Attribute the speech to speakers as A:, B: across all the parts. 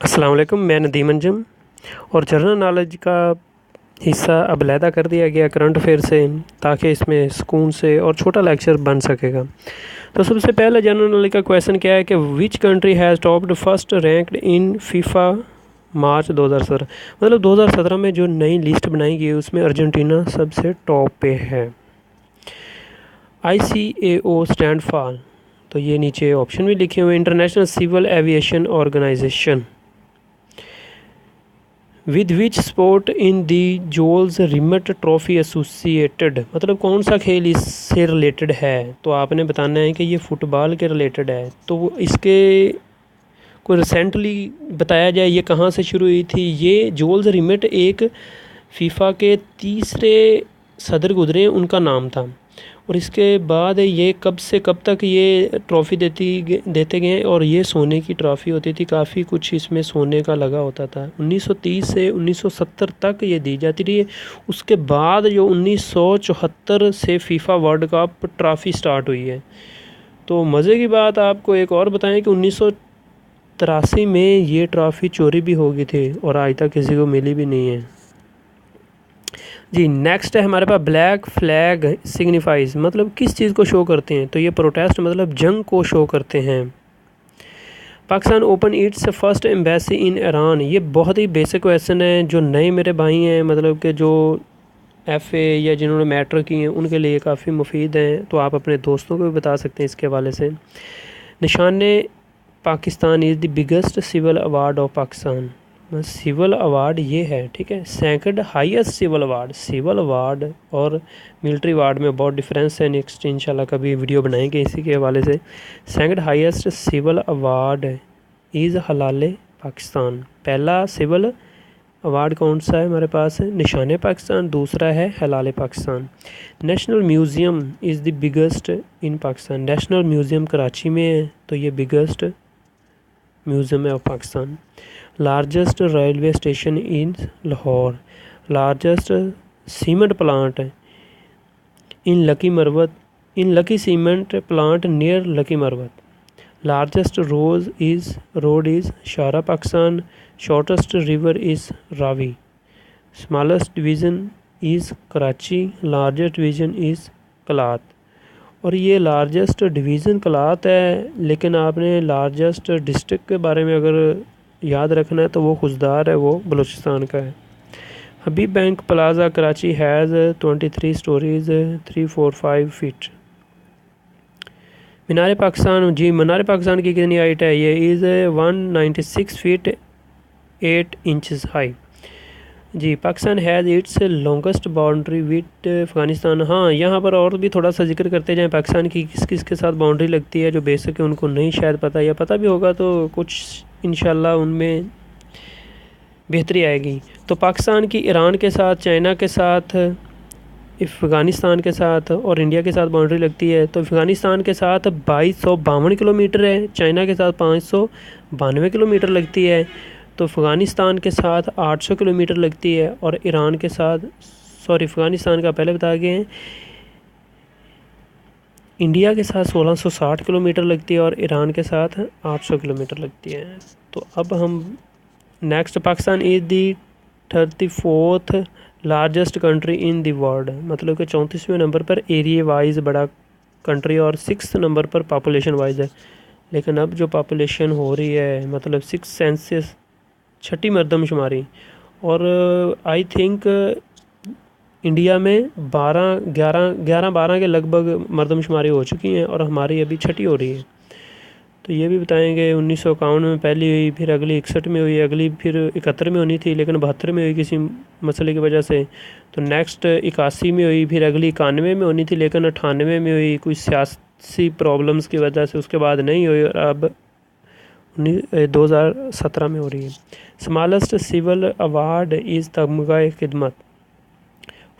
A: अस्सलाम वालेकुम, मैं नदीम अंजुम और जनरल नॉलेज का हिस्सा अब अलहदा कर दिया गया करंट अफेयर से, ताकि इसमें सुकून से और छोटा लेक्चर बन सकेगा। तो सबसे पहले जनरल नॉलेज का क्वेश्चन क्या है कि which country has topped first ranked in FIFA March 2017। मतलब 2017 में जो नई लिस्ट बनाई गई उसमें अर्जेंटीना सबसे टॉप पे है। ICAO स्टैंड फॉर, तो ये नीचे ऑप्शन भी लिखे हुए, International Civil Aviation Organization. With which sport in the Jules Rimet trophy associated, मतलब कौन सा खेल इससे रिलेटेड है। तो आपने बताना है कि ये फ़ुटबॉल के रिलेटेड है। तो इसके को रिसेंटली बताया जाए ये कहाँ से शुरू हुई थी। ये जोल्स रिमट एक फीफा के तीसरे सदर गुजरे, उनका नाम था। और इसके बाद ये कब से कब तक ये ट्रॉफ़ी देते गए, और ये सोने की ट्रॉफ़ी होती थी, काफ़ी कुछ इसमें सोने का लगा होता था। 1930 से 1970 तक ये दी जाती रही। उसके बाद जो 1974 से FIFA world cup trophy start हुई है। तो मज़े की बात आपको एक और बताएं कि 1983 में ये ट्रॉफ़ी चोरी भी हो गई थी और आज तक किसी को मिली भी नहीं है जी। नेक्स्ट है हमारे पास ब्लैक फ्लैग सिग्निफाइज, मतलब किस चीज़ को शो करते हैं। तो ये प्रोटेस्ट मतलब जंग को शो करते हैं। Pakistan open it's first embassy in Iran, ये बहुत ही बेसिक क्वेश्चन है। जो नए मेरे भाई हैं, मतलब कि जो FA या जिन्होंने मैट्रिक की हैं, उनके लिए काफ़ी मुफीद हैं। तो आप अपने दोस्तों को भी बता सकते हैं इसके हवाले से। Nishan Pakistan is the biggest civil award of Pakistan, civil award ये है, ठीक है। सेकंड हाईएस्ट सिविल अवार्ड और मिलिट्री अवार्ड में बहुत डिफरेंस है। नेक्स्ट इंशाल्लाह कभी वीडियो बनाएंगे इसी के हवाले से। Second highest civil award is Hilal Pakistan. पहला सिविल अवार्ड कौन सा है हमारे पास है, निशान पाकिस्तान। दूसरा है हलाल Pakistan. National museum is the biggest in Pakistan, national museum Karachi में है, तो ये बिगेस्ट म्यूज़ियम है of Pakistan. Largest railway station in Lahore, largest cement plant in lucky cement plant near Lakki Marwat. Largest road is Shahrah Pakistan. Shortest river is Ravi. Smallest division is Karachi. Largest division is Kalat. और ये largest division कलात है, लेकिन आपने लार्जेस्ट डिस्ट्रिक्ट के बारे में अगर याद रखना है तो वो खुजदार है, वो बलूचिस्तान का है। Habib bank plaza Karachi has 23 stories 345 feet. Minar Pakistan, जी मीनार पाकिस्तान की कितनी हाइट है, ये इज़ 196 फीट 8 इंचज़ हाई। जी Pakistan has its longest boundary with Afghanistan. हाँ, यहाँ पर और भी थोड़ा सा जिक्र करते जाएँ पाकिस्तान की किस किस के साथ बाउंड्री लगती है। जो बेसिक है उनको नहीं शायद पता, या पता भी होगा तो कुछ इंशाल्लाह उनमें बेहतरी आएगी। तो पाकिस्तान की ईरान के साथ, चाइना के साथ, अफ़गानिस्तान के साथ और इंडिया के साथ बाउंड्री लगती है। तो अफ़गानिस्तान के साथ 2252 किलोमीटर है, चाइना के साथ 592 किलोमीटर लगती है। तो अफ़गानिस्तान के साथ 800 किलोमीटर लगती है, और ईरान के साथ, सॉरी अफ़गानिस्तान का पहले बता गए हैं, इंडिया के साथ 1660 किलोमीटर लगती है और ईरान के साथ 800 किलोमीटर लगती है। तो अब हम next, Pakistan is the 34th largest country in the world, मतलब कि 34वें नंबर पर एरिया वाइज बड़ा कंट्री और 6th नंबर पर पॉपुलेशन वाइज है। लेकिन अब जो पॉपुलेशन हो रही है, मतलब 6 सेंसस, छठी मरदमशुमारी, और आई थिंक इंडिया में 12 के लगभग मरदमशुमारी हो चुकी हैं और हमारी अभी छठी हो रही है। तो ये भी बताएंगे 1951 में पहली हुई, फिर अगली 61 में हुई, अगली फिर 71 में होनी थी लेकिन 72 में हुई किसी मसले की वजह से। तो नेक्स्ट 81 में हुई, फिर अगली 91 में होनी थी लेकिन 98 में हुई, कुछ सियासी प्रॉब्लम्स की वजह से उसके बाद नहीं हुई, और अब 2017 में हो रही है। स्मॉलेस्ट सिविल अवार्ड इज़ तमगा खिदमत।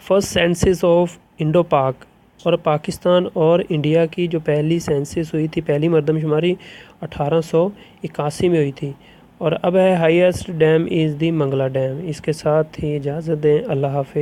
A: फर्स्ट सेंसस ऑफ इंडो पाक, और पाकिस्तान और इंडिया की जो पहली सेंसस हुई थी, पहली मरदमशुमारी 1881 में हुई थी। और अब है highest dam is the Mangla dam. इसके साथ ही इजाज़त दें, अल्लाह हाफ़िज़।